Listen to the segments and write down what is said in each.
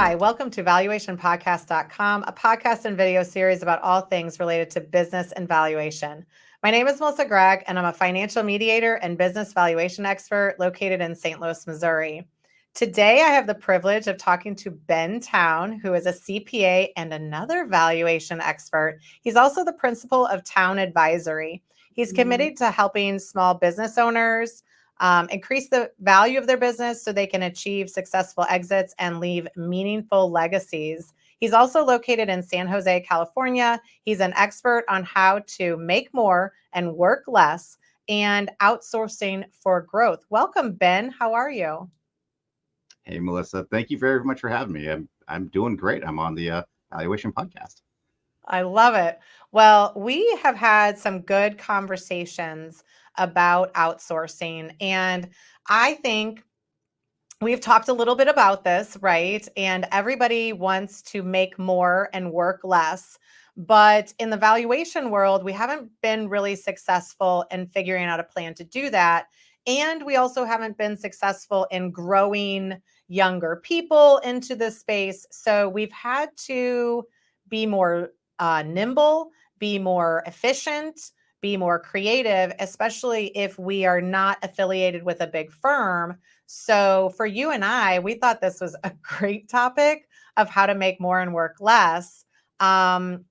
Hi, welcome to valuationpodcast.com, a podcast and video series about all things related to business and valuation. My name is Melissa Gragg, and I'm a financial mediator and business valuation expert located in St. Louis, Missouri. Today, I have the privilege of talking to Ben Towne, who is a CPA and another valuation expert. He's also the principal of Towne Advisory. He's committed to helping small business owners increase the value of their business so they can achieve successful exits and leave meaningful legacies. He's also located in San Jose, California. He's an expert on how to make more and work less and outsourcing for growth. Welcome, Ben. How are you? Hey, Melissa. Thank you very much for having me. I'm doing great. I'm on the Valuation Podcast. I love it. Well, we have had some good conversations about outsourcing, and I think we've talked a little bit about this, right? And everybody wants to make more and work less. But in the valuation world, we haven't been really successful in figuring out a plan to do that. And we also haven't been successful in growing younger people into this space. So we've had to be more nimble, be more efficient, be more creative, especially if we are not affiliated with a big firm. So for you and I, we thought this was a great topic of how to make more and work less. But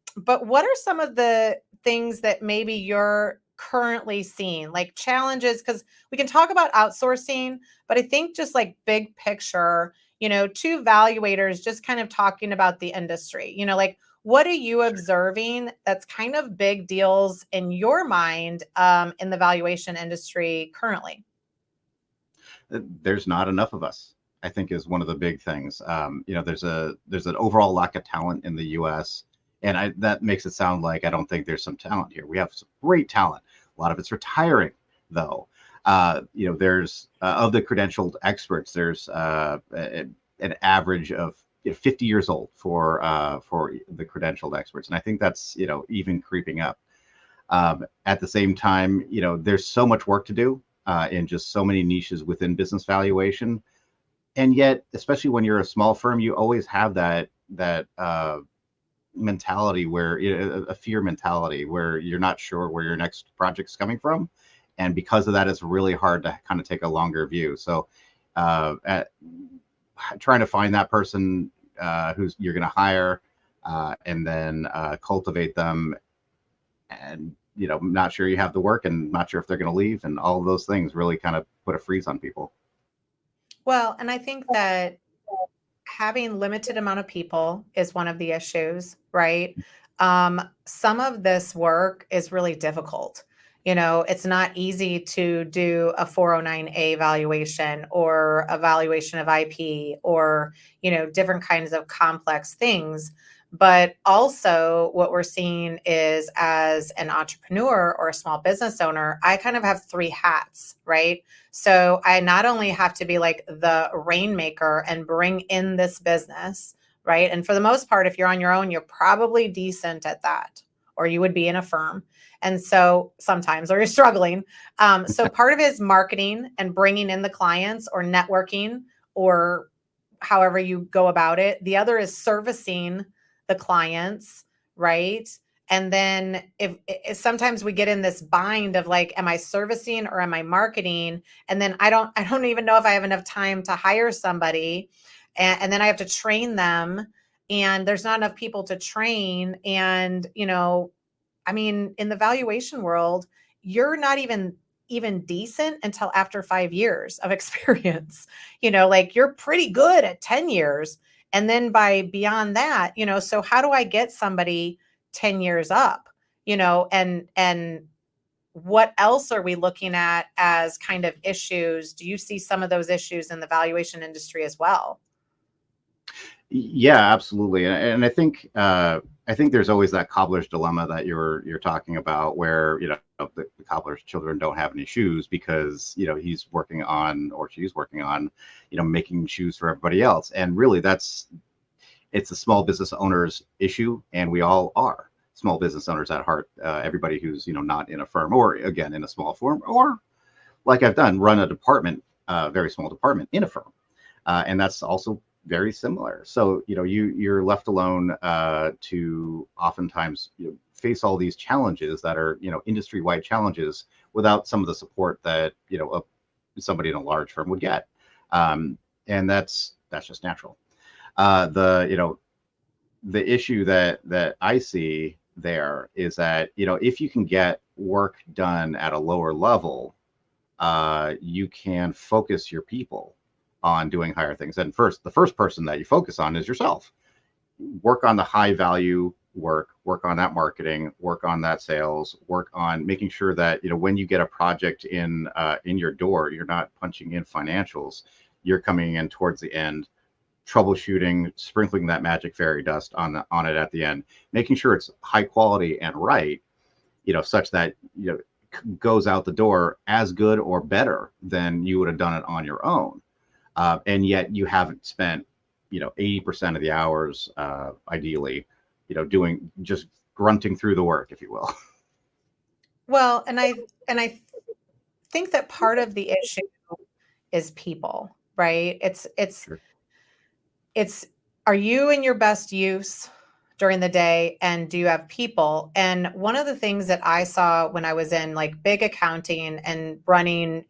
what are some of the things that maybe you're currently seeing, like challenges? Because we can talk about outsourcing, but I think just like big picture, two valuators just kind of talking about the industry, like what are you observing that's kind of big deals in your mind in the valuation industry currently? There's not enough of us, I think, is one of the big things. There's an overall lack of talent in the U.S., and that makes it sound like I don't think there's some talent here. We have some great talent. A lot of it's retiring, though. There's of the credentialed experts, there's an average of 50 years old for the credentialed experts, and I think that's even creeping up. At the same time, there's so much work to do in just so many niches within business valuation, and yet, especially when you're a small firm, you always have that mentality where a fear mentality where you're not sure where your next project's coming from, and because of that, it's really hard to kind of take a longer view. So, trying to find that person who's you're going to hire and then cultivate them, and not sure you have the work and not sure if they're going to leave, and all of those things really kind of put a freeze on people. Well, and I think that having limited amount of people is one of the issues, right? Some of this work is really difficult. It's not easy to do a 409A valuation or a valuation of IP or, different kinds of complex things. But also what we're seeing is as an entrepreneur or a small business owner, I kind of have three hats, right? So I not only have to be like the rainmaker and bring in this business, right? And for the most part, if you're on your own, you're probably decent at that, or you would be in a firm. And so sometimes, or you're struggling. So part of it is marketing and bringing in the clients or networking or however you go about it. The other is servicing the clients, right? And then if sometimes we get in this bind of like, am I servicing or am I marketing? And then I don't even know if I have enough time to hire somebody. And then I have to train them, and there's not enough people to train. And, in the valuation world, you're not even decent until after 5 years of experience, like you're pretty good at 10 years. And then by beyond that, so how do I get somebody 10 years up, and what else are we looking at as kind of issues? Do you see some of those issues in the valuation industry as well? Yeah, absolutely. And I think there's always that cobbler's dilemma that you're talking about, where the cobbler's children don't have any shoes because he's working on, or she's working on, making shoes for everybody else. And really, it's a small business owner's issue, and we all are small business owners at heart. Everybody who's not in a firm, or again in a small firm, or like I've done, run a department, very small department in a firm. And that's also very similar. So, you're left alone to oftentimes face all these challenges that are, industry-wide challenges without some of the support that, somebody in a large firm would get. And that's just natural. The issue that I see there is that, if you can get work done at a lower level, you can focus your people on doing higher things. And the first person that you focus on is yourself. Work on the high value work on that marketing, work on that sales, work on making sure that, when you get a project in your door, you're not punching in financials, you're coming in towards the end, troubleshooting, sprinkling that magic fairy dust on it at the end, making sure it's high quality and right, such that, goes out the door as good or better than you would have done it on your own. And yet you haven't spent, 80% of the hours, ideally, doing just grunting through the work, if you will. Well, and I think that part of the issue is people, right? Sure. It's are you in your best use during the day, and do you have people? And one of the things that I saw when I was in like big accounting and running,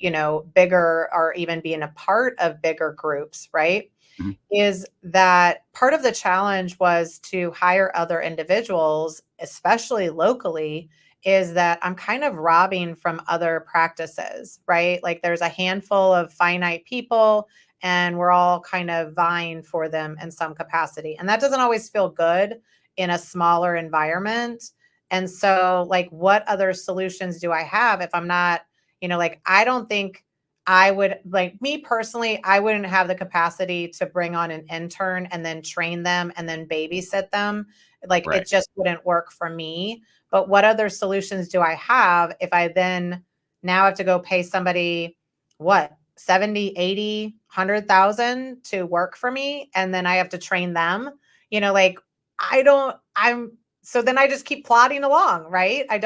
bigger or even being a part of bigger groups, right? Mhm. Is that part of the challenge was to hire other individuals, especially locally, is that I'm kind of robbing from other practices, right? Like there's a handful of finite people and we're all kind of vying for them in some capacity. And that doesn't always feel good in a smaller environment. And so, like, what other solutions do I have if I'm not, like, I don't think I would, like, me personally, I wouldn't have the capacity to bring on an intern and then train them and then babysit them. Like, it Right. just wouldn't work for me. But what other solutions do I have if I then now have to go pay somebody what 70, 80, 100,000 to work for me, and then I have to train them? Like, I don't I'm so then I just keep plodding along, right? I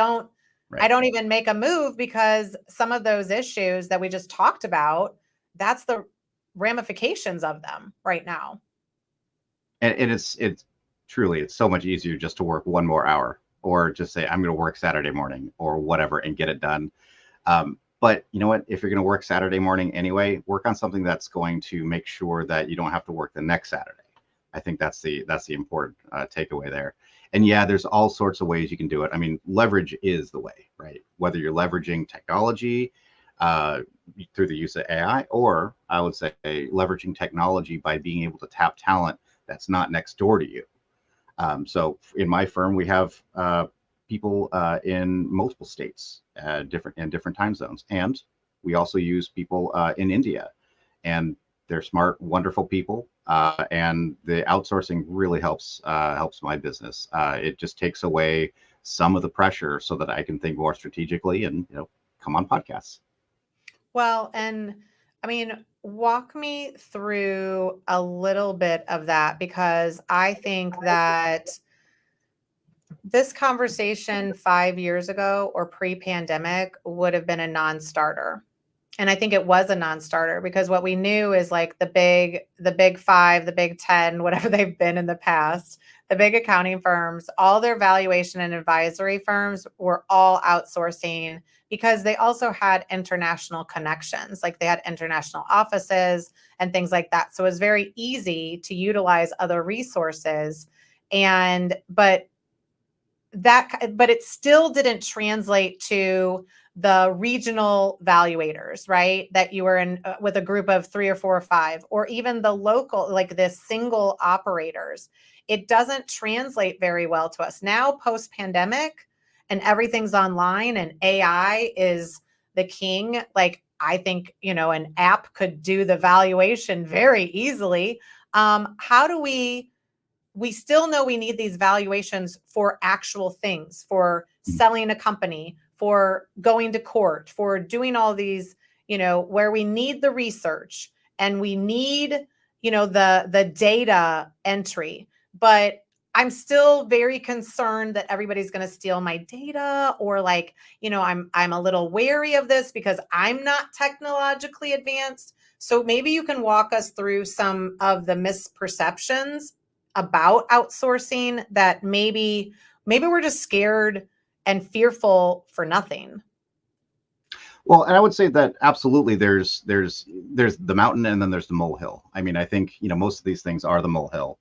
Right. don't even make a move because some of those issues that we just talked about, that's the ramifications of them right now. And it's truly, it's so much easier just to work one more hour, or just say, I'm going to work Saturday morning or whatever and get it done. But you know what? If you're going to work Saturday morning anyway, work on something that's going to make sure that you don't have to work the next Saturday. I think that's the important takeaway there. And yeah, there's all sorts of ways you can do it. I mean, leverage is the way, right? Whether you're leveraging technology uh, through the use of AI, or I would say leveraging technology by being able to tap talent that's not next door to you. So in my firm, we have people in multiple states, different time zones, and we also use people in India, and they're smart, wonderful people. And the outsourcing really helps my business. It just takes away some of the pressure so that I can think more strategically and come on podcasts. Well, and I mean, walk me through a little bit of that, because I think that this conversation 5 years ago or pre-pandemic would have been a non-starter. And I think it was a non-starter because what we knew is like the big five, the big 10, whatever they've been in the past, the big accounting firms, all their valuation and advisory firms were all outsourcing because they also had international connections. Like they had international offices and things like that. So it was very easy to utilize other resources. But it still didn't translate to the regional valuators, right? That you were in with a group of 3 or 4 or 5, or even the local, like the single operators. It doesn't translate very well to us now post pandemic, and everything's online and AI is the king. Like, I think, an app could do the valuation very easily. How do we still know we need these valuations for actual things, for selling a company, for going to court, for doing all these, where we need the research and we need, the data entry. But I'm still very concerned that everybody's going to steal my data, or like, I'm a little wary of this because I'm not technologically advanced. So maybe you can walk us through some of the misperceptions about outsourcing that maybe we're just scared and fearful for nothing. Well, and I would say that absolutely there's the mountain and then there's the molehill. I mean, I think, most of these things are the molehill.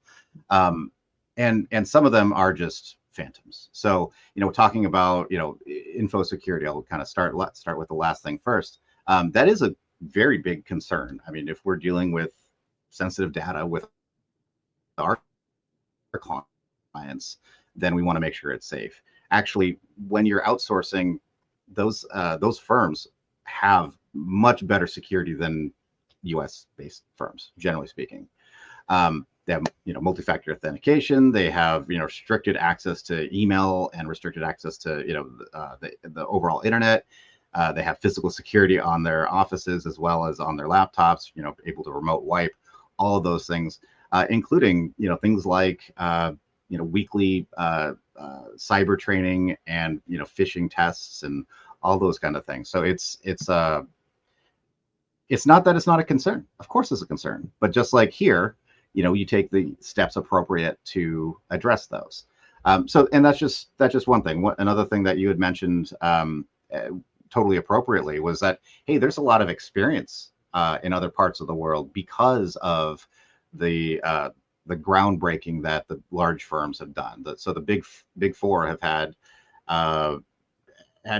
Um, and some of them are just phantoms. So, talking about, info security, I'll kind of let's start with the last thing first. That is a very big concern. I mean, if we're dealing with sensitive data with our clients, then we want to make sure it's safe. Actually, when you're outsourcing, those firms have much better security than U.S. based firms, generally speaking. They have, multi-factor authentication. They have, restricted access to email and restricted access to, the overall internet. They have physical security on their offices as well as on their laptops, able to remote wipe, all of those things, including, things like, weekly cyber training and, phishing tests and all those kind of things. So it's not that it's not a concern. Of course it's a concern, but just like here, you take the steps appropriate to address those. And that's just one thing. Another thing that you had mentioned totally appropriately was that, hey, there's a lot of experience in other parts of the world because of the groundbreaking that the large firms have done. So the big four have had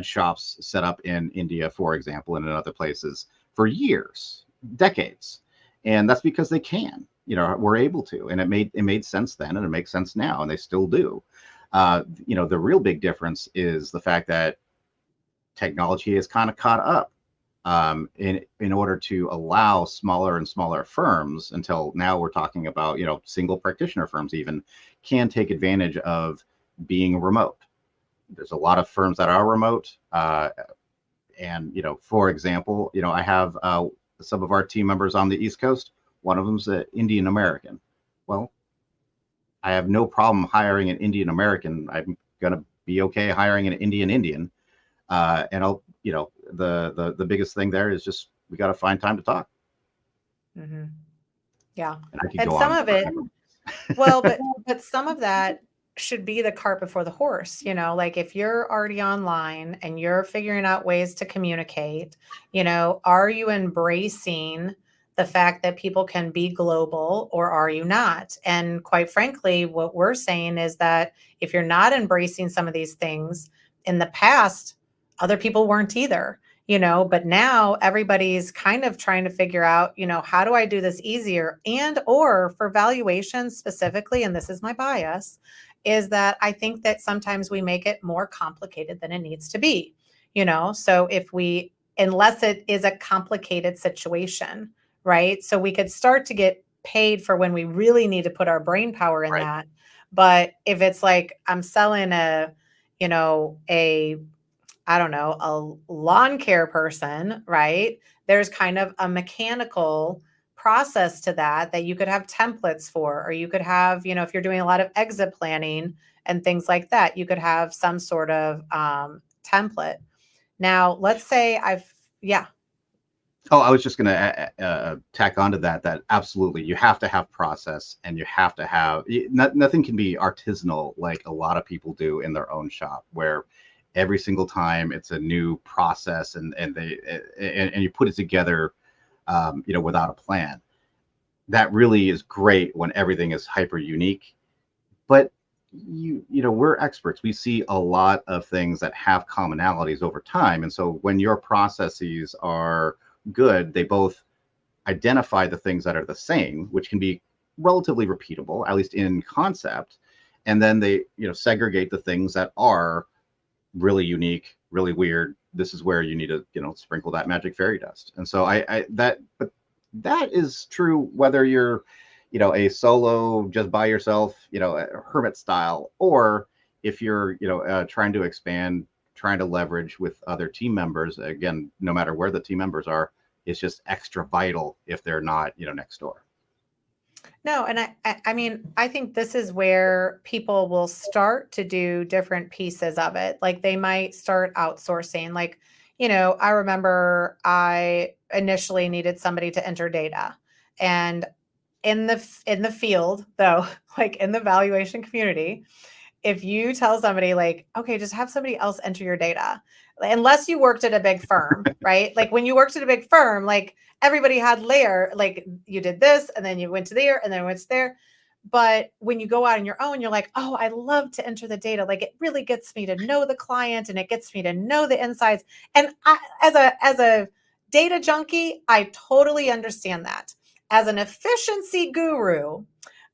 shops set up in India, for example, and in other places for years, decades, and that's because they can. We're able to, and it made sense then, and it makes sense now, and they still do. The real big difference is the fact that technology has kind of caught up in order to allow smaller and smaller firms, until now we're talking about, single practitioner firms even, can take advantage of being remote. There's a lot of firms that are remote. And, for example, I have some of our team members on the East Coast. One of them's an Indian American. Well, I have no problem hiring an Indian American. I'm going to be okay hiring an Indian. And I'll, the biggest thing there is just, we got to find time to talk. Mm-hmm. Yeah. And I could And go some on of it, forever. well, but some of that should be the cart before the horse, like if you're already online and you're figuring out ways to communicate, are you embracing the fact that people can be global, or are you not? And quite frankly, what we're saying is that if you're not embracing some of these things in the past, other people weren't either. But now everybody's kind of trying to figure out, how do I do this easier? And or for valuations specifically, and this is my bias, is that I think that sometimes we make it more complicated than it needs to be. So unless it is a complicated situation, right? So we could start to get paid for when we really need to put our brain power in Right. that. But if it's like I'm selling a I don't know, a lawn care person, right? There's kind of a mechanical process to that you could have templates for, or you could have, if you're doing a lot of exit planning and things like that, you could have some sort of template. Now, let's say yeah. Oh, I was just going to tack onto that absolutely you have to have process, and you have to have, nothing can be artisanal like a lot of people do in their own shop, where every single time it's a new process, and you put it together, without a plan. That really is great when everything is hyper unique. But we're experts. We see a lot of things that have commonalities over time, and so when your processes are good, they both identify the things that are the same, which can be relatively repeatable, at least in concept, and then they segregate the things that are really unique, really weird. This is where you need to sprinkle that magic fairy dust. And so but that is true whether you're a solo, just by yourself, a hermit style, or if you're trying to expand, trying to leverage with other team members. Again, no matter where the team members are, it's just extra vital if they're not next door. No, and I mean, I think this is where people will start to do different pieces of it. Like they might start outsourcing. Like, I remember I initially needed somebody to enter data. And in the field, though, like in the valuation community, if you tell somebody like, okay, just have somebody else enter your data, unless you worked at a big firm, right? Like when you worked at a big firm, like everybody had layer, like you did this and then you went to there and then went to there. But when you go out on your own, you're like, oh, I love to enter the data. Like it really gets me to know the client and it gets me to know the insights. And as a data junkie, I totally understand that. As an efficiency guru,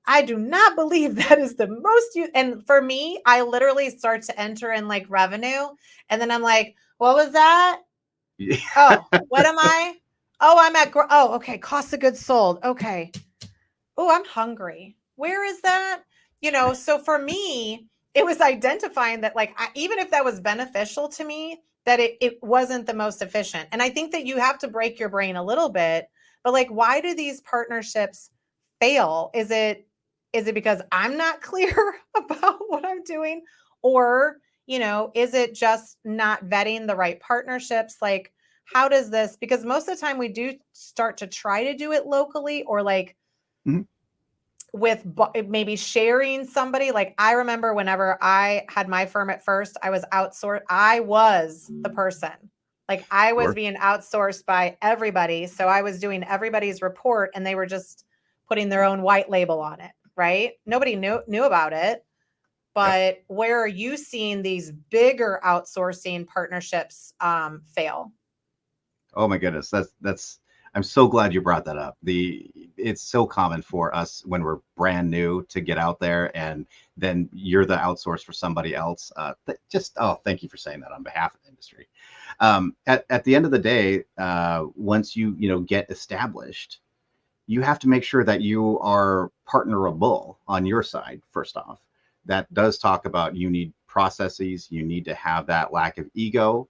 I do not believe that is the most and for me, I literally start to enter in like revenue and then I'm like, what was that? Oh, what am I? Oh, I'm at oh, okay, cost of goods sold. Okay. Oh, I'm hungry. Where is that? So for me, it was identifying that like even if that was beneficial to me, that it wasn't the most efficient. And I think that you have to break your brain a little bit, but like why do these partnerships fail? Is it because I'm not clear about what I'm doing? Or, is it just not vetting the right partnerships? Like, how does this, because most of the time we do start to try to do it locally or like Mhm. with maybe sharing somebody. Like I remember whenever I had my firm at first, I was outsourced. I was the person. Like I was Sure. being outsourced by everybody. So I was doing everybody's report and they were just putting their own white label on it, right? Nobody knew about it. Yep. But where are you seeing these bigger outsourcing partnerships fail? Oh my goodness, that's. I'm so glad you brought that up. It's so common for us when we're brand new to get out there, and then you're the outsource for somebody else. Thank you for saying that on behalf of the industry. At the end of the day, once you get established, you have to make sure that you are partnerable on your side. First off, that does talk about you need processes. You need to have that lack of ego.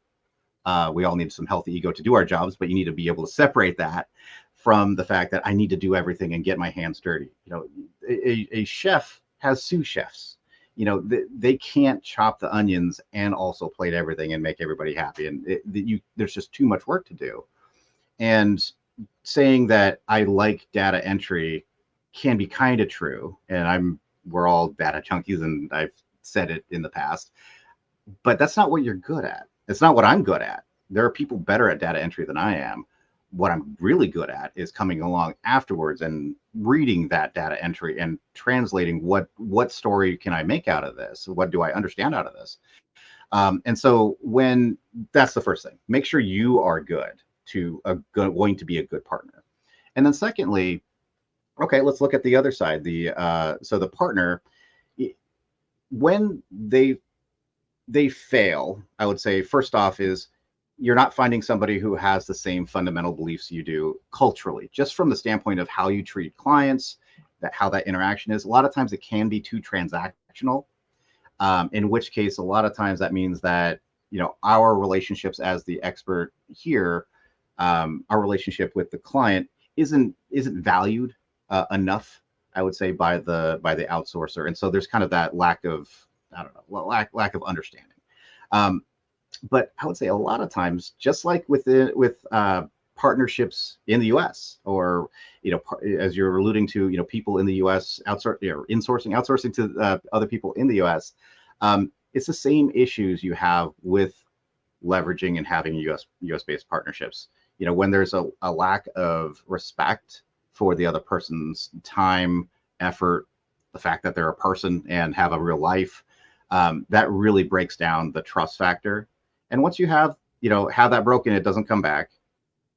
We all need some healthy ego to do our jobs, but you need to be able to separate that from the fact that I need to do everything and get my hands dirty. A chef has sous chefs. They can't chop the onions and also plate everything and make everybody happy. And there's just too much work to do. And saying that I like data entry can be kind of true. And we're all data junkies, and I've said it in the past, but that's not what you're good at. It's not what I'm good at. There are people better at data entry than I am. What I'm really good at is coming along afterwards and reading that data entry and translating what story can I make out of this? What do I understand out of this? And so when that's the first thing, make sure you are going to be a good partner. And then secondly, okay, let's look at the other side. So the partner, when they fail, I would say first off is you're not finding somebody who has the same fundamental beliefs you do culturally, just from the standpoint of how you treat clients, how that interaction is. A lot of times it can be too transactional, in which case a lot of times that means that our relationships as the expert here, our relationship with the client isn't valued enough, I would say, by the outsourcer, and so there's kind of that lack of, I don't know, lack of understanding. Um, but I would say a lot of times, just like with partnerships in the U.S. or as you're alluding to, people in the U.S. outsourcing to other people in the U.S. It's the same issues you have with leveraging and having U.S. based partnerships. When there's a lack of respect for the other person's time, effort, the fact that they're a person and have a real life, that really breaks down the trust factor. And once you have that broken, it doesn't come back.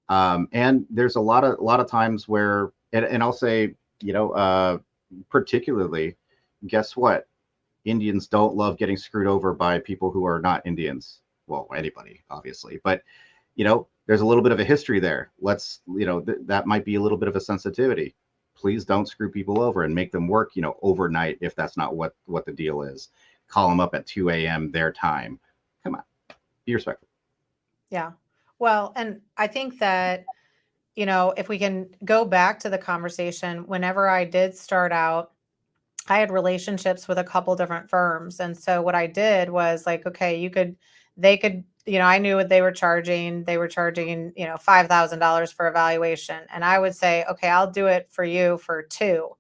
And there's a lot of times where, and I'll say, particularly, guess what? Indians don't love getting screwed over by people who are not Indians. Well, anybody, obviously, but there's a little bit of a history there. That might be a little bit of a sensitivity. Please don't screw people over and make them work, overnight if that's not what the deal is. Call them up at 2 a.m. their time. Come on, be respectful. Yeah. Well, and I think that if we can go back to the conversation, whenever I did start out, I had relationships with a couple different firms. And so what I did was like, okay, they could, I knew what they were charging. They were charging, $5,000 for evaluation. And I would say, okay, I'll do it for you for two.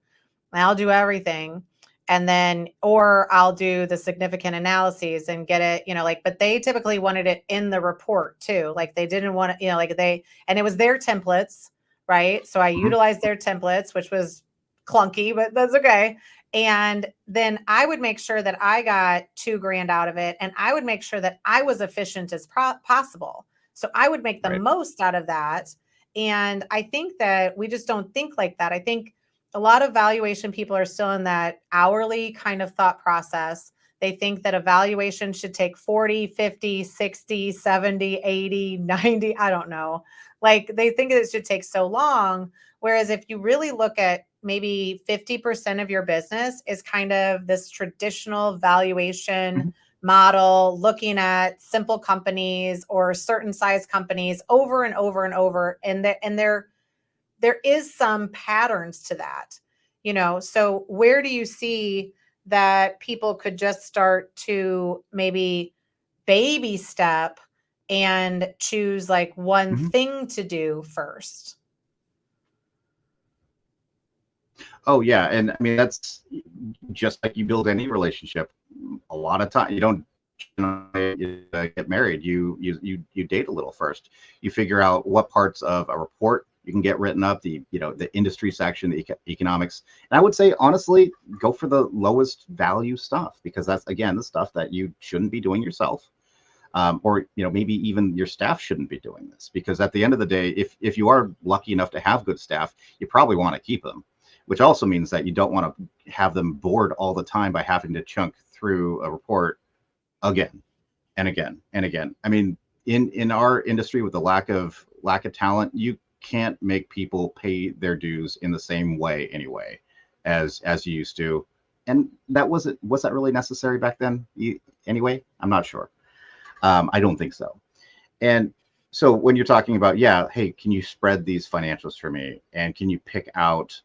And I'll do everything. And then, or I'll do the significant analyses and get it, but they typically wanted it in the report too. Like they didn't want to, and it was their templates, right? So I Mhm. utilized their templates, which was clunky, but that's okay. And then I would make sure that I got 2 grand out of it. And I would make sure that I was efficient as possible. So I would make the Right. most out of that. And I think that we just don't think like that. I think a lot of valuation people are still in that hourly kind of thought process. They think that a valuation should take 40, 50, 60, 70, 80, 90. I don't know. Like they think it should take so long. Whereas if you really look at maybe 50% of your business is kind of this traditional valuation Mhm. model, looking at simple companies or certain size companies over and over and over. And there is some patterns to that, so where do you see that people could just start to maybe baby step and choose like one Mhm. thing to do first? Oh yeah, and I mean that's just like you build any relationship. A lot of time you don't get married. You date a little first. You figure out what parts of a report you can get written up. The industry section, the economics, and I would say honestly, go for the lowest value stuff because that's again the stuff that you shouldn't be doing yourself. Or maybe even your staff shouldn't be doing this because at the end of the day, if you are lucky enough to have good staff, you probably want to keep them, which also means that you don't want to have them bored all the time by having to chunk through a report again and again and again. I mean, in our industry with the lack of talent, you can't make people pay their dues in the same way anyway as you used to. And that was that really necessary back then anyway? I'm not sure. I don't think so. And so when you're talking about, yeah, hey, can you spread these financials for me? And can you pick out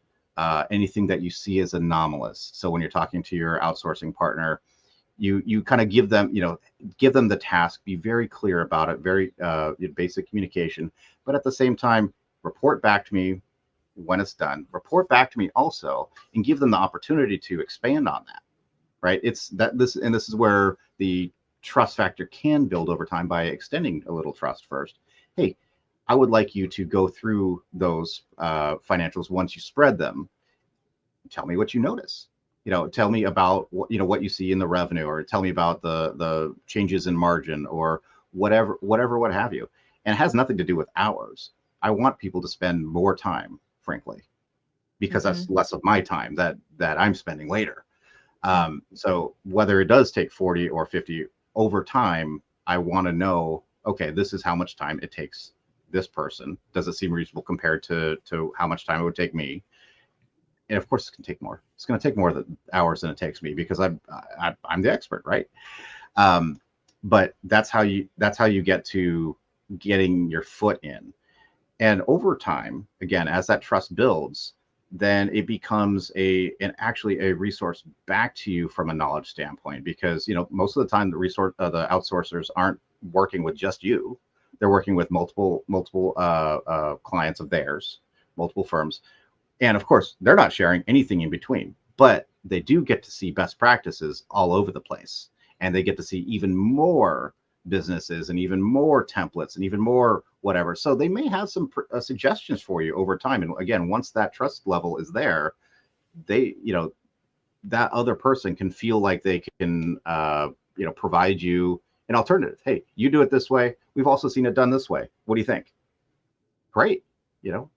anything that you see as anomalous? So when you're talking to your outsourcing partner, you kind of give them the task, be very clear about it, very basic communication, but at the same time, report back to me when it's done. Report back to me also, and give them the opportunity to expand on that. Right? It's that this is where the trust factor can build over time by extending a little trust first. Hey, I would like you to go through those financials once you spread them. Tell me what you notice. Tell me about what you see in the revenue, or tell me about the changes in margin, or whatever, what have you. And it has nothing to do with hours. I want people to spend more time, frankly, because that's Mm-hmm. less of my time that I'm spending later. Mm-hmm. So whether it does take 40 or 50 over time, I want to know, okay, this is how much time it takes this person. Does it seem reasonable compared to how much time it would take me? And of course, it can take more. It's going to take more hours than it takes me because I'm the expert, right? Um, but that's how you get to getting your foot in. And over time, again, as that trust builds, then it becomes actually a resource back to you from a knowledge standpoint, because most of the time the outsourcers aren't working with just you. They're working with multiple clients of theirs, multiple firms, and of course they're not sharing anything in between, but they do get to see best practices all over the place, and they get to see even more businesses and even more templates and even more whatever. So they may have some suggestions for you over time. And again, once that trust level is there, they, that other person can feel like they can, provide you an alternative. Hey, you do it this way. We've also seen it done this way. What do you think? Great. You know?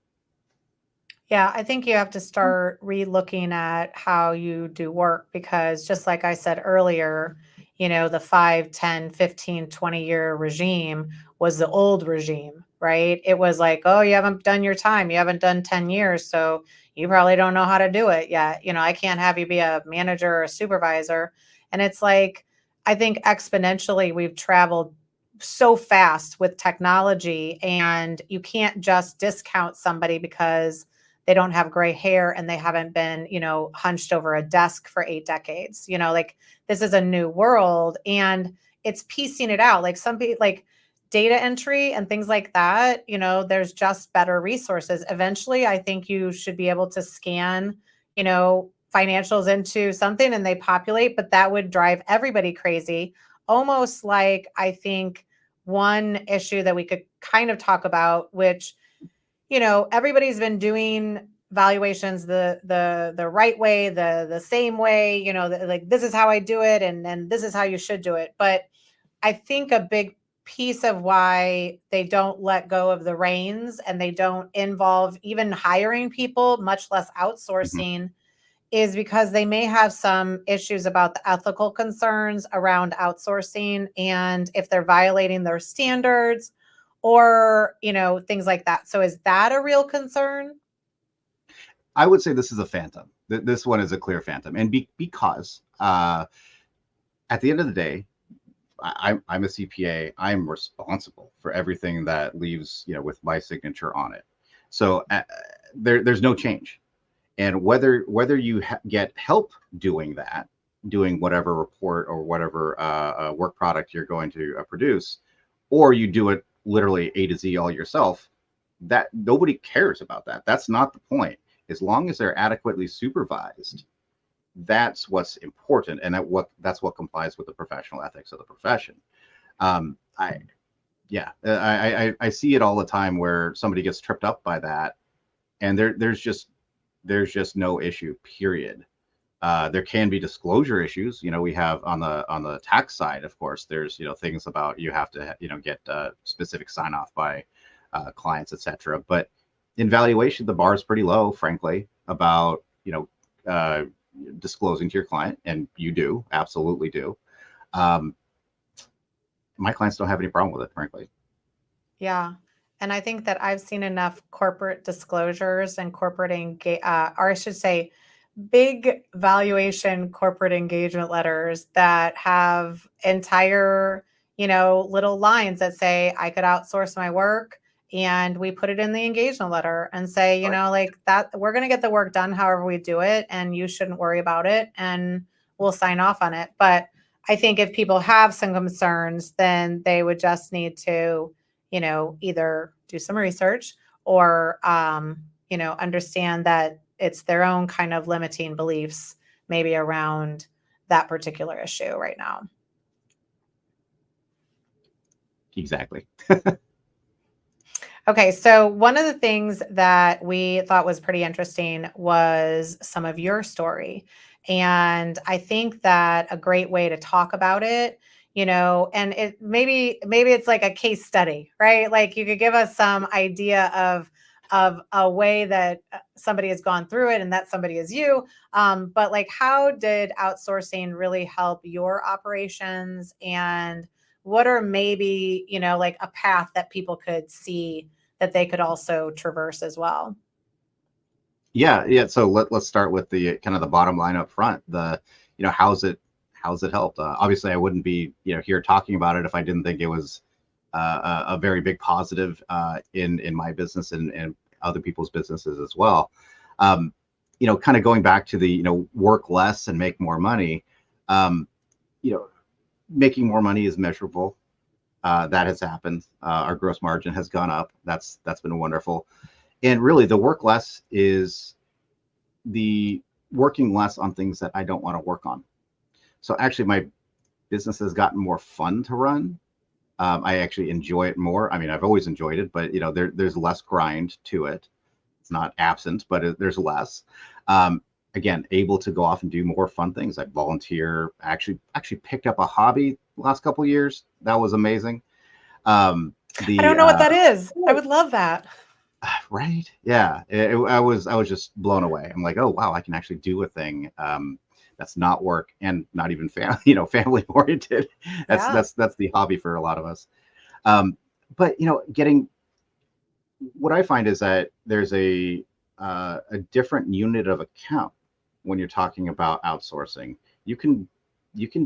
Yeah, I think you have to start re-looking at how you do work because just like I said earlier, the 5, 10, 15, 20-year regime was the old regime, right? It was like, oh, you haven't done your time. You haven't done 10 years, so you probably don't know how to do it yet. I can't have you be a manager or a supervisor. And it's like, I think exponentially we've traveled so fast with technology, and you can't just discount somebody because they don't have gray hair and they haven't been, hunched over a desk for 8 decades. Like, this is a new world, and it's piecing it out. Like, some people, like data entry and things like that, there's just better resources. Eventually, I think you should be able to scan, financials into something and they populate, but that would drive everybody crazy. Almost like, I think, one issue that we could kind of talk about, which, everybody's been doing valuations the right way, the same way, like, this is how I do it, and then this is how you should do it. But I think a big piece of why they don't let go of the reins and they don't involve even hiring people, much less Mhm. outsourcing, is because they may have some issues about the ethical concerns around outsourcing, and if they're violating their standards, or, things like that. So is that a real concern? I would say this is a phantom. This one is a clear phantom, and because at the end of the day, I'm a CPA. I'm responsible for everything that leaves, with my signature on it. So there's no change. And whether you get help doing that, doing whatever report or whatever work product you're going to produce, or you do it literally A to Z all yourself, that nobody cares about that. That's not the point. As long as they're adequately supervised, that's what's important, and that's what complies with the professional ethics of the profession. I Yeah, I see it all the time where somebody gets tripped up by that, and there's just no issue. Period. There can be disclosure issues. We have on the tax side, of course. There's things about you have to get specific sign off by clients, etc. But in valuation, the bar is pretty low, frankly, about disclosing to your client, and you do absolutely do. Um, my clients don't have any problem with it, frankly. Yeah. And I think that I've seen enough corporate disclosures and or I should say, big valuation corporate engagement letters that have entire, little lines that say, I could outsource my work. And we put it in the engagement letter and say, Right. like, that we're going to get the work done however we do it. And you shouldn't worry about it. And we'll sign off on it. But I think if people have some concerns, then they would just need to, either do some research, or, understand that it's their own kind of limiting beliefs, maybe around that particular issue right now. Exactly. Okay, so one of the things that we thought was pretty interesting was some of your story. And I think that a great way to talk about it, and it maybe it's like a case study, right? Like, you could give us some idea of a way that somebody has gone through it, and that somebody is you. But, like, how did outsourcing really help your operations, and what are maybe, like, a path that people could see that they could also traverse as well? Yeah, yeah. So let's start with the kind of the bottom line up front. How's it helped? Obviously, I wouldn't be here talking about it if I didn't think it was a very big positive in my business and other people's businesses as well. Kind of going back to the work less and make more money. Um, you know, Making more money is measurable. That has happened. Our gross margin has gone up. That's been wonderful. And really, the work less is the working less on things that I don't want to work on. So actually, my business has gotten more fun to run. I actually enjoy it more. I mean, I've always enjoyed it, but there's less grind to it. It's not absent, but there's less. Again, able to go off and do more fun things. I volunteer. Actually picked up a hobby the last couple of years. That was amazing. I The don't know what that is. I would love that. Right, yeah. I was just blown away. I'm like, oh wow, I can actually do a thing that's not work and not even family oriented. That's Yeah. that's that's the hobby for a lot of us. Um, but getting what I find is that there's a different unit of account when you're talking about outsourcing. You can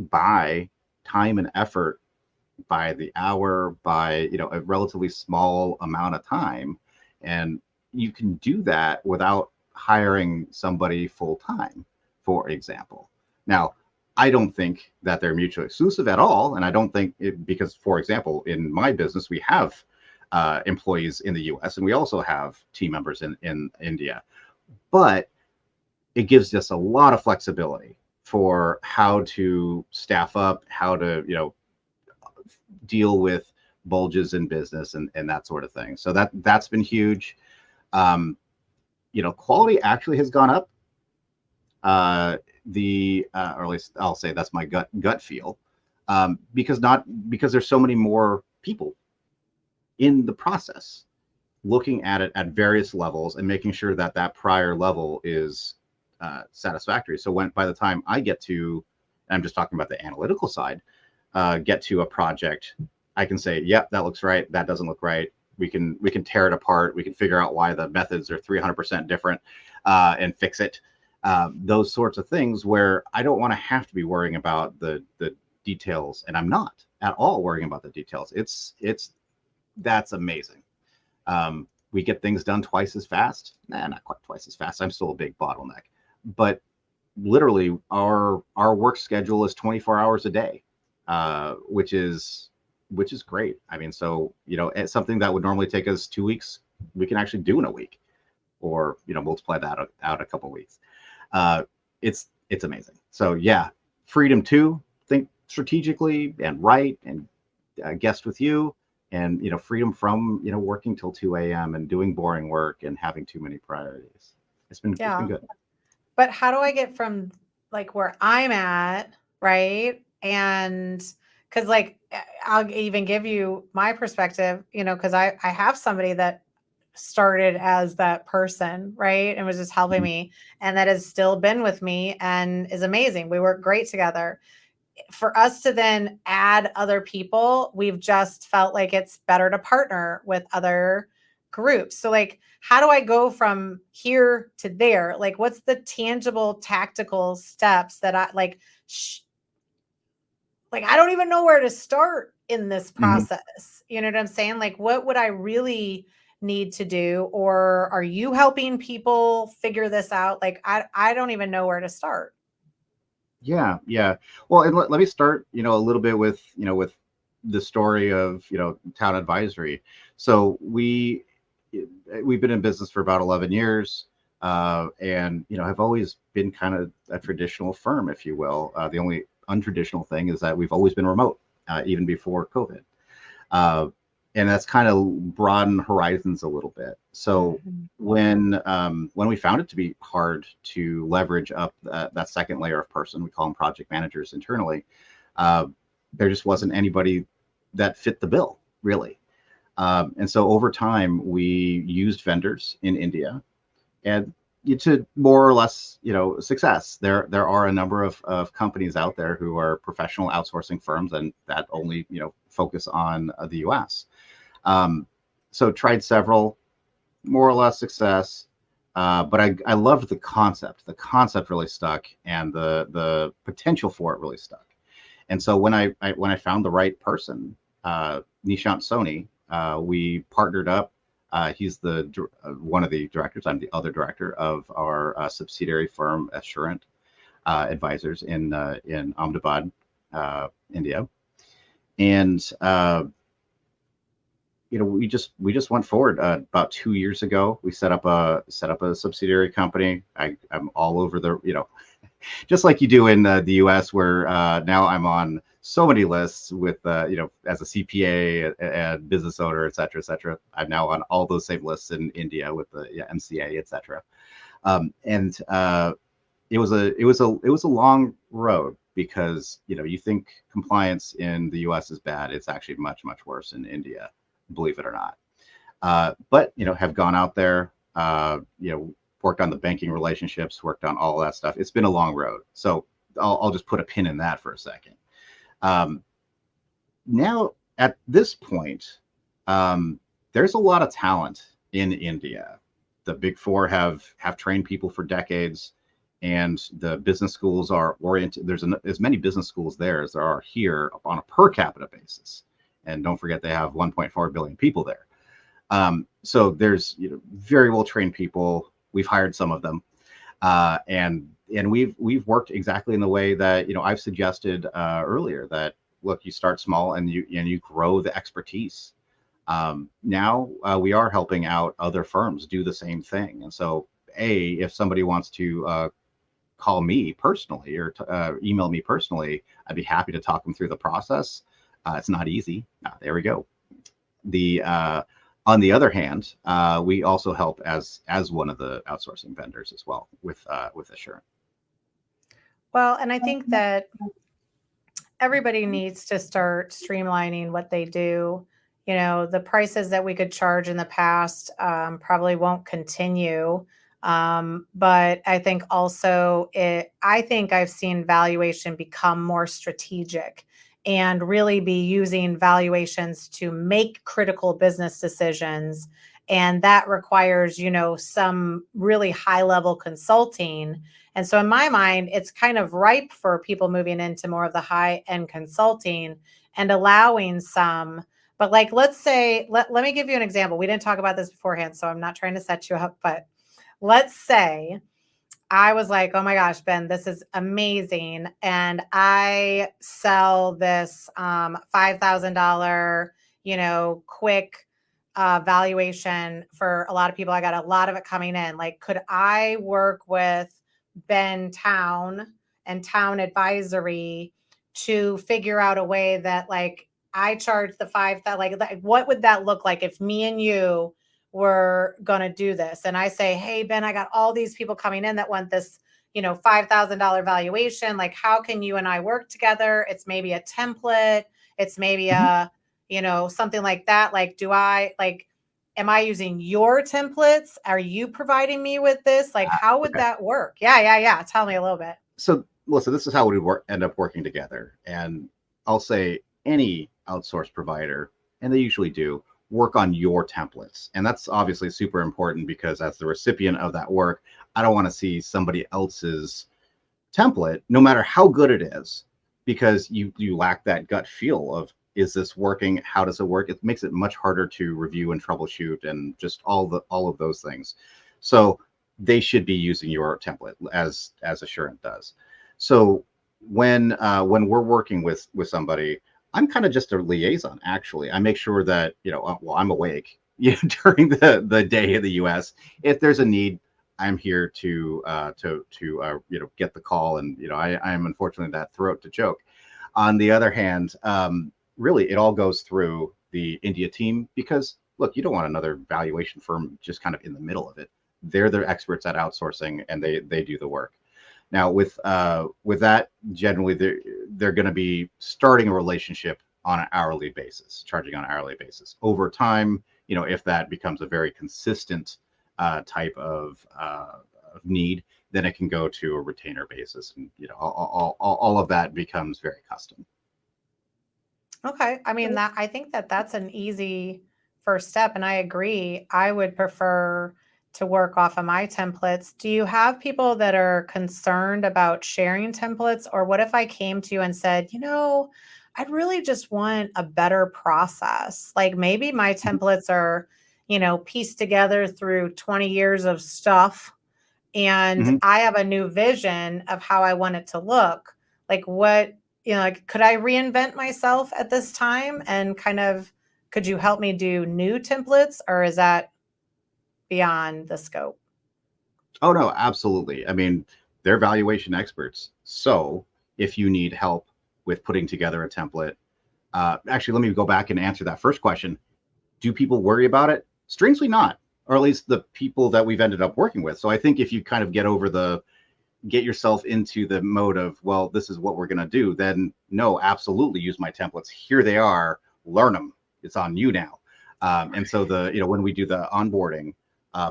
buy time and effort by the hour, by a relatively small amount of time, and you can do that without hiring somebody full time, for example. Now, I don't think that they're mutually exclusive at all, and I don't think because, for example, in my business we have employees in the U.S. and we also have team members in India, but it gives us a lot of flexibility for how to staff up, how to deal with bulges in business and that sort of thing. So that's been huge. Quality actually has gone up. Or at least I'll say that's my gut feel, because there's so many more people in the process looking at it at various levels and making sure that that prior level is satisfactory. So by the time I get to, and I'm just talking about the analytical side, get to a project, I can say, yep, that looks right. That doesn't look right. We can tear it apart. We can figure out why the methods are 300% different and fix it. Those sorts of things where I don't want to have to be worrying about the details, and I'm not at all worrying about the details. That's amazing. We get things done twice as fast. Nah, not quite twice as fast. I'm still a big bottleneck, but literally our work schedule is 24 hours a day, which is great. I mean, so it's something that would normally take us 2 weeks, we can actually do in a week, or multiply that out a couple of weeks. It's amazing. So yeah, freedom to think strategically and write and guest with you, and freedom from working till 2 a.m. and doing boring work and having too many priorities. It's been good. But how do I get from like where I'm at, right? And because like I'll even give you my perspective, because I have somebody that started as that person, right? And was just helping Mhm. me, and that has still been with me and is amazing. We work great together. For us to then add other people, we've just felt like it's better to partner with other groups. So like, how do I go from here to there? Like, what's the tangible tactical steps that I like? Like, I don't even know where to start in this Mhm. process. You know what I'm saying? Like, what would I really need to do? Or are you helping people figure this out? Like, I don't even know where to start. Yeah. Well, and let me start, a little bit with the story of, Towne Advisory. So we've been in business for about 11 years, and have always been kind of a traditional firm, if you will. The only untraditional thing is that we've always been remote, even before COVID. Uh, and that's kind of broadened horizons a little bit. So Mhm. when we found it to be hard to leverage up that second layer of person, we call them project managers internally, uh, there just wasn't anybody that fit the bill, really. And so over time, we used vendors in India, and to more or less, success. There are a number of companies out there who are professional outsourcing firms and that only, focus on the U.S. So tried several, more or less success. But I loved the concept. The concept really stuck, and the potential for it really stuck. And so when I found the right person, Nishant Soni, we partnered up. He's one of the directors. I'm the other director of our subsidiary firm, Assurant Advisors in Ahmedabad, India. And we just went forward. About 2 years ago, we set up a subsidiary company. I'm all over just like you do in the U.S., where now I'm on so many lists with as a CPA and business owner, et cetera, et cetera. I'm now on all those same lists in India with the MCA, et cetera. And it was a long road, because you think compliance in the U.S. is bad. It's actually much, much worse in India, believe it or not. But have gone out there, worked on the banking relationships, worked on all of that stuff. It's been a long road. So I'll just put a pin in that for a second. Now at this point, there's a lot of talent in India. The Big Four have trained people for decades, and the business schools are oriented. There's as many business schools there as there are here on a per capita basis. And don't forget, they have 1.4 billion people there. So there's very well trained people. We've hired some of them, and we've worked exactly in the way that I've suggested earlier. That look, you start small and you grow the expertise. Now we are helping out other firms do the same thing, and so if somebody wants to call me personally or email me personally, I'd be happy to talk them through the process. It's not easy. There we go. On the other hand, we also help as one of the outsourcing vendors as well with Assurant. Well, and I think that everybody needs to start streamlining what they do. The prices that we could charge in the past probably won't continue. But I think also I think I've seen valuation become more strategic and really be using valuations to make critical business decisions. And that requires, some really high level consulting. And so in my mind, it's kind of ripe for people moving into more of the high end consulting and allowing some. But like, let's say, let me give you an example. We didn't talk about this beforehand, so I'm not trying to set you up, but let's say I was like, oh my gosh, Ben, this is amazing. And I sell this $5,000, quick valuation for a lot of people. I got a lot of it coming in. Like, could I work with Ben Towne and Towne Advisory to figure out a way that like I charge the like what would that look like if me and you were going to do this? And I say, hey, Ben, I got all these people coming in that want this, $5,000 valuation. Like, how can you and I work together? It's maybe a template. It's maybe a, something like that. Like, am I using your templates? Are you providing me with this? Like, how would that work? Yeah. Tell me a little bit. So, Melissa, this is how we would end up working together. And I'll say any outsource provider, and they usually do, work on your templates. And that's obviously super important because as the recipient of that work, I don't want to see somebody else's template, no matter how good it is, because you lack that gut feel of, is this working? How does it work? It makes it much harder to review and troubleshoot and just all of those things. So they should be using your template as Assurant does. So when we're working with somebody, I'm kind of just a liaison. Actually, I make sure that I'm awake during the day in the U.S. If there's a need, I'm here to get the call, and I'm unfortunately that throat to choke. On the other hand, really it all goes through the India team because look, you don't want another valuation firm just kind of in the middle of it. They're the experts at outsourcing, and they do the work. Now, with that, generally they're going to be starting a relationship on an hourly basis, charging on an hourly basis. Over time, if that becomes a very consistent type of need, then it can go to a retainer basis, and all of that becomes very custom. Okay, I mean I think that's an easy first step, and I agree. I would prefer to work off of my templates. Do you have people that are concerned about sharing templates? Or what if I came to you and said, I'd really just want a better process. Like maybe my templates are, pieced together through 20 years of stuff. And I have a new vision of how I want it to look. Like what, like, could I reinvent myself at this time and could you help me do new templates, or is that beyond the scope? Oh no, absolutely. I mean, they're valuation experts. So if you need help with putting together a template, actually, let me go back and answer that first question. Do people worry about it? Strangely not, or at least the people that we've ended up working with. So I think if you kind of get yourself into the mode of, well, this is what we're going to do, then no, absolutely use my templates. Here they are, learn them. It's on you now. And so when we do the onboarding,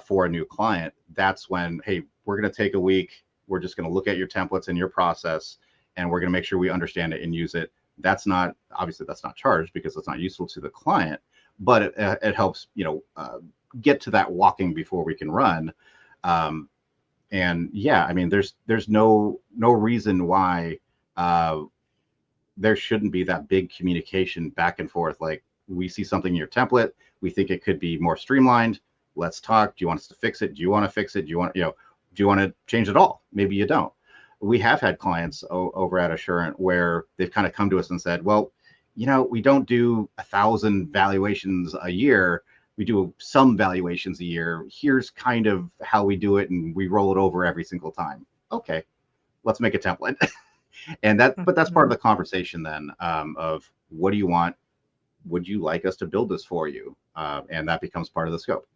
for a new client, that's when, hey, we're going to take a week. We're just going to look at your templates and your process, and we're going to make sure we understand it and use it. That's not charged because it's not useful to the client, but it helps, get to that walking before we can run. And yeah, I mean, there's no reason why there shouldn't be that big communication back and forth. Like, we see something in your template, we think it could be more streamlined. Let's talk. Do you want us to fix it? Do you want to fix it? Do you want, do you want to change it all? Maybe you don't. We have had clients over at Assurant where they've kind of come to us and said, well, we don't do 1,000 valuations a year. We do some valuations a year. Here's kind of how we do it, and we roll it over every single time. Okay, let's make a template. But that's part of the conversation then, of what do you want? Would you like us to build this for you? And that becomes part of the scope.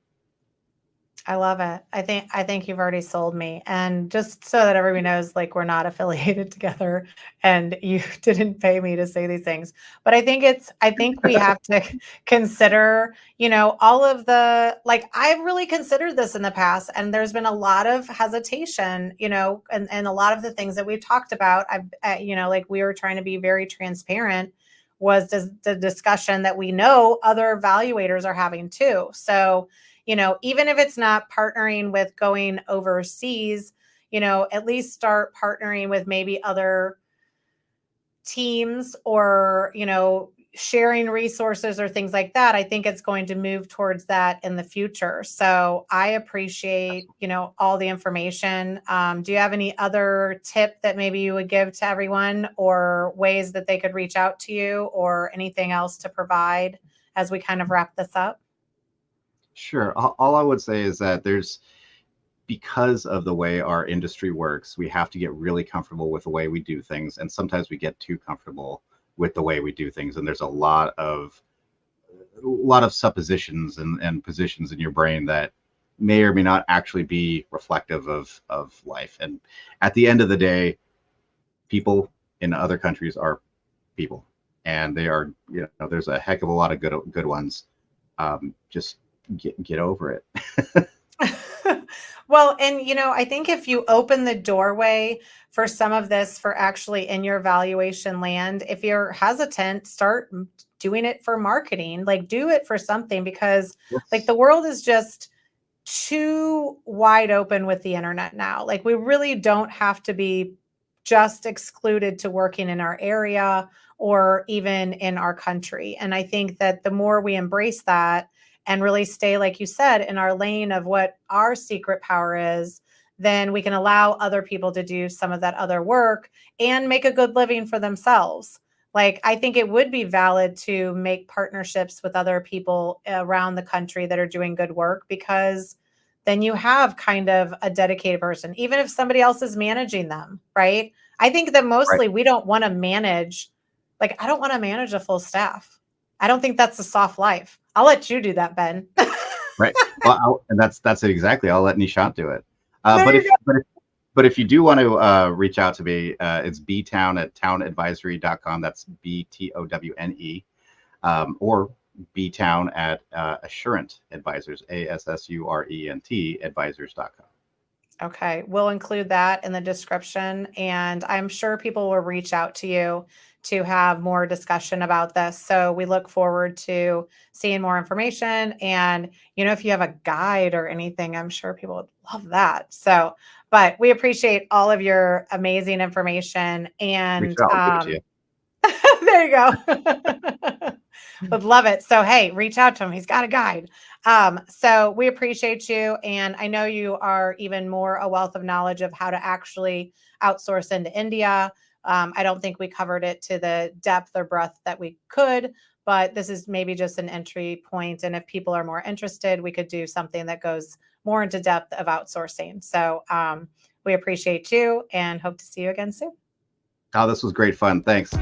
I love it. I think you've already sold me. And just so that everybody knows, like, we're not affiliated together and you didn't pay me to say these things. But I think we have to consider, all of the, like, I've really considered this in the past, and there's been a lot of hesitation, and a lot of the things that we've talked about, like, we were trying to be very transparent, was the discussion that we know other evaluators are having too. So, even if it's not partnering with going overseas, at least start partnering with maybe other teams, or, sharing resources or things like that. I think it's going to move towards that in the future. So I appreciate, all the information. Do you have any other tip that maybe you would give to everyone, or ways that they could reach out to you, or anything else to provide as we kind of wrap this up? Sure. All I would say is that because of the way our industry works, we have to get really comfortable with the way we do things. And sometimes we get too comfortable with the way we do things. And there's a lot of suppositions and positions in your brain that may or may not actually be reflective of life. And at the end of the day, people in other countries are people, and they are, there's a heck of a lot of good ones. Just get over it. Well, and I think if you open the doorway for some of this, for actually in your valuation land, if you're hesitant, start doing it for marketing, like, do it for something, because like, Yes. the world is just too wide open with the internet now. Like, we really don't have to be just excluded to working in our area or even in our country. And I think that the more we embrace that and really stay, like you said, in our lane of what our secret power is, then we can allow other people to do some of that other work and make a good living for themselves. Like, I think it would be valid to make partnerships with other people around the country that are doing good work, because then you have kind of a dedicated person, even if somebody else is managing them, right? I think that Right. mostly we don't want to manage, like, I don't want to manage a full staff. I don't think that's a soft life. I'll let you do that, Ben. Right. Well, and that's it exactly. I'll let Nishant do it. There you But if you do want to reach out to me, it's btowne@towneadvisory.com. That's BTOWNE, or btowne at Assurant Advisors, ASSURENT advisors.com. Okay, we'll include that in the description, and I'm sure people will reach out to you to have more discussion about this. So we look forward to seeing more information. And, if you have a guide or anything, I'm sure people would love that. So, but we appreciate all of your amazing information. Reach And out. I'll give it to you. there you go. Would love it. So, hey, reach out to him. He's got a guide. So we appreciate you. And I know you are even more a wealth of knowledge of how to actually outsource into India. I don't think we covered it to the depth or breadth that we could, but this is maybe just an entry point. And if people are more interested, we could do something that goes more into depth of outsourcing. So we appreciate you and hope to see you again soon. Oh, this was great fun. Thanks.